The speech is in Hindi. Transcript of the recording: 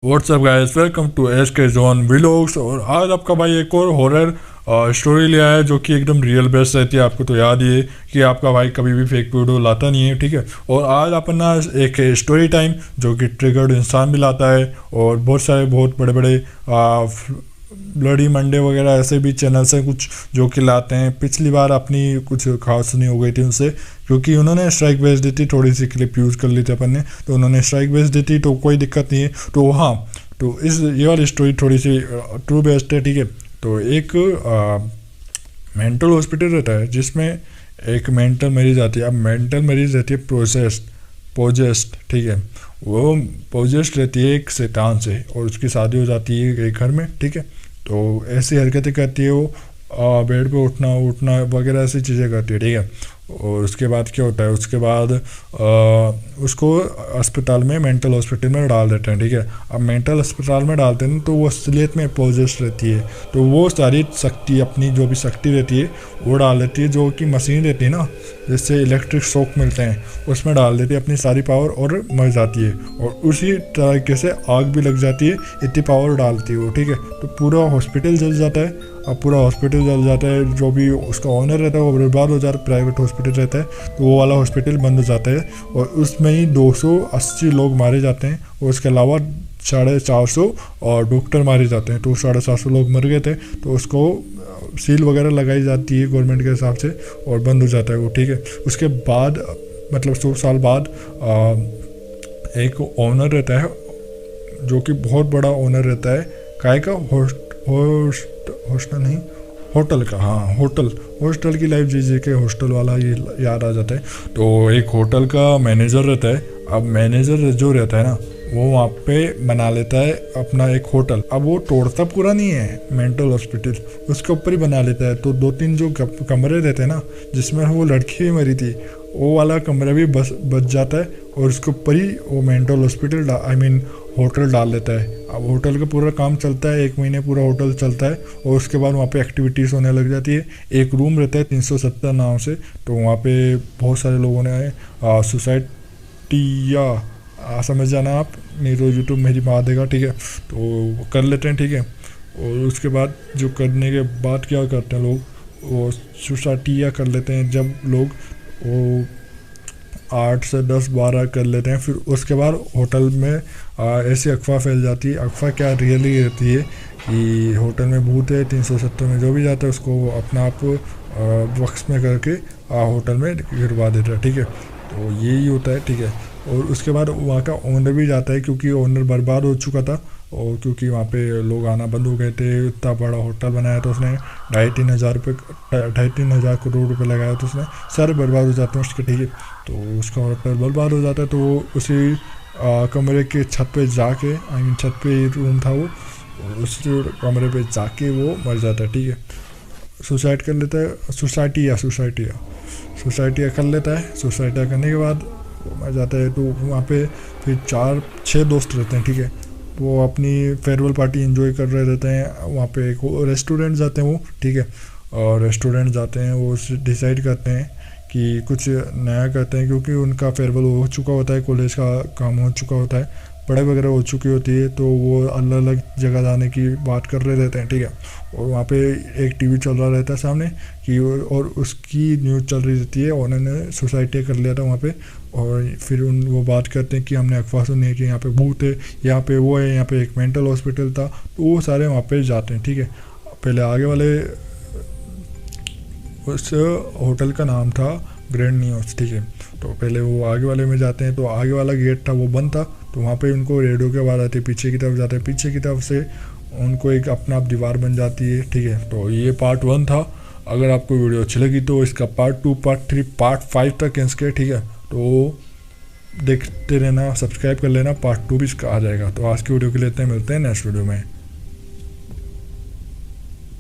WhatsApp guys, welcome to S K zone vlogs. और आज आपका भाई एक और हॉरर स्टोरी ले आया है जो कि एकदम रियल बेस्ड रहती है। आपको तो याद ही है कि आपका भाई कभी भी फेक वीडियो लाता नहीं है, ठीक है। और आज अपन ना एक स्टोरी टाइम जो कि ट्रिगर्ड इंसान भी लाता है, और बहुत सारे बहुत बड़े बड़े ब्लडी मंडे वगैरह ऐसे भी चैनल्स हैं कुछ जो कि लाते हैं। पिछली बार अपनी कुछ खास नहीं हो गई थी उनसे, क्योंकि उन्होंने स्ट्राइक बेस दी थी, थोड़ी सी क्लिप यूज़ कर ली थी अपन ने, तो उन्होंने स्ट्राइक बेस दी थी तो कोई दिक्कत नहीं है। तो हाँ, तो ये वाली स्टोरी थोड़ी सी ट्रू बेस्ड है, ठीक है। तो एक मेंटल हॉस्पिटल रहता है जिसमें एक मेंटल मरीज आती है। अब मेंटल मरीज रहती है पोजेस्ट, ठीक है। वो पोजेस्ट रहती है एक शैतान से, और उसकी शादी हो जाती है एक घर में, ठीक है। तो ऐसी हरकतें करती है वो, बेड पे उठना वगैरह ऐसी चीज़ें करती है, ठीक है। और उसके बाद क्या होता है, उसके बाद उसको अस्पताल में, मेंटल हॉस्पिटल में डाल देते हैं, ठीक है। अब मेंटल अस्पताल में डालते हैं तो वो असलियत में पोजेस्ट रहती है, तो वो सारी शक्ति, अपनी जो भी शक्ति रहती है वो डाल देती है। जो कि मशीन रहती है ना, जिससे इलेक्ट्रिक शॉक मिलते हैं, उसमें डाल देती है अपनी सारी पावर और मर जाती है। और उसी तरीके से आग भी लग जाती है, इतनी पावर डालती है वो, ठीक है। तो पूरा हॉस्पिटल जल जाता है। अब पूरा हॉस्पिटल जल जाता है, जो भी उसका ऑनर रहता है वो बर्बाद हो जाता है। प्राइवेट हॉस्पिटल रहता है तो वो वाला हॉस्पिटल बंद हो जाता है, और उसमें ही 280 लोग मारे जाते हैं, और उसके अलावा 450 और डॉक्टर मारे जाते हैं। तो 450 लोग मर गए थे, तो उसको सील वगैरह लगाई जाती है गवर्नमेंट के हिसाब से, और बंद हो जाता है वो, ठीक है। उसके बाद मतलब 100 साल बाद एक ओनर रहता है जो कि बहुत बड़ा ओनर रहता है। काय का हॉस्टल नहीं, होटल का, हाँ हॉस्टल की लाइफ जी के हॉस्टल वाला ये याद आ जाता है। तो एक होटल का मैनेजर रहता है। अब मैनेजर जो रहता है ना, वो वहाँ पे बना लेता है अपना एक होटल। अब वो तोड़ता पूरा नहीं है मेंटल हॉस्पिटल, उसके ऊपर ही बना लेता है। तो 2-3 जो कमरे रहते हैं ना, जिसमें वो लड़की भी मरी थी, वो वाला कमरा भी बच जाता है, और उसके ऊपर ही वो मेंटल हॉस्पिटल होटल डाल लेता है। अब होटल का पूरा काम चलता है, 1 महीने पूरा होटल चलता है, और उसके बाद वहाँ पे एक्टिविटीज़ होने लग जाती है। एक रूम रहता है 370 नाम से, तो वहाँ पे बहुत सारे लोगों ने सोसाइटी या समझ जाना आप, नहीं तो यूट्यूब मेरी बात देगा, ठीक है। तो कर लेते हैं, ठीक है। और उसके बाद जो करने के बाद क्या करते हैं लोग, वो सोसाइटी या कर लेते हैं। जब लोग वो 8 से 10 12 कर लेते हैं, फिर उसके बाद होटल में ऐसी अफवाह फैल जाती है। अफवाह क्या रियली रहती है कि होटल में भूत है। 370 में जो भी जाता है उसको अपना आप बक्स में करके होटल में गिरवा देता है, ठीक है। तो यही होता है, ठीक है। और उसके बाद वहाँ का ओनर भी जाता है, क्योंकि ओनर बर्बाद हो चुका था, और क्योंकि वहाँ पे लोग आना बंद हो गए थे। इतना बड़ा होटल बनाया था उसने, 2,500 करोड़ रुपये लगाया था उसने, सारे बर्बाद हो जाते हैं उसके, ठीक है। तो उसका होटल बर्बाद हो जाता है। तो वो उसी कमरे के छत पे जाके, छत पे रूम था वो, और उस कमरे पे जाके वो मर जाता है, ठीक है। सुसाइड कर लेता है, सोसाइटी कर लेता है। सोसाइटी करने के बाद मर जाता है। तो वहाँ पे फिर 4-6 दोस्त रहते हैं, ठीक है। वो अपनी फेयरवेल पार्टी एंजॉय कर रहे रहते हैं। वहाँ पे एक रेस्टोरेंट जाते हैं वो, ठीक है। और रेस्टोरेंट जाते हैं, वो डिसाइड करते हैं कि कुछ नया करते हैं, क्योंकि उनका फेयरवेल हो चुका होता है, कॉलेज का काम हो चुका होता है, पढ़ाई वगैरह हो चुकी होती है। तो वो अलग अलग जगह जाने की बात कर रहे रहते हैं, ठीक है। और वहाँ पे एक टीवी चल रहा रहता है सामने कि, और उसकी न्यूज़ चल रही रहती है। उन्होंने सोसाइटी कर लिया था वहाँ पे, और फिर वो बात करते हैं कि हमने अफवाह सुनी है कि यहाँ पे भूत है, यहाँ पे वो है, यहाँ पे एक मेंटल हॉस्पिटल था। तो वो सारे वहाँ पे जाते हैं, ठीक है। पहले आगे वाले उस होटल का नाम था ग्रैंड न्यूज़, ठीक है। तो पहले वो आगे वाले में जाते हैं, तो आगे वाला गेट था वो बंद था। तो वहाँ पे उनको रेडियो के आवाज़ आती है, पीछे की तरफ जाते हैं, पीछे की तरफ से उनको एक अपना आप दीवार बन जाती है, ठीक है। तो ये पार्ट 1 था। अगर आपको वीडियो अच्छी लगी तो इसका पार्ट 2, पार्ट 3, पार्ट 5 तक इसके, ठीक है। तो देखते रहना, सब्सक्राइब कर लेना, पार्ट 2 भी इसका आ जाएगा। तो आज की वीडियो के लिए इतने, मिलते हैं नेक्स्ट वीडियो में।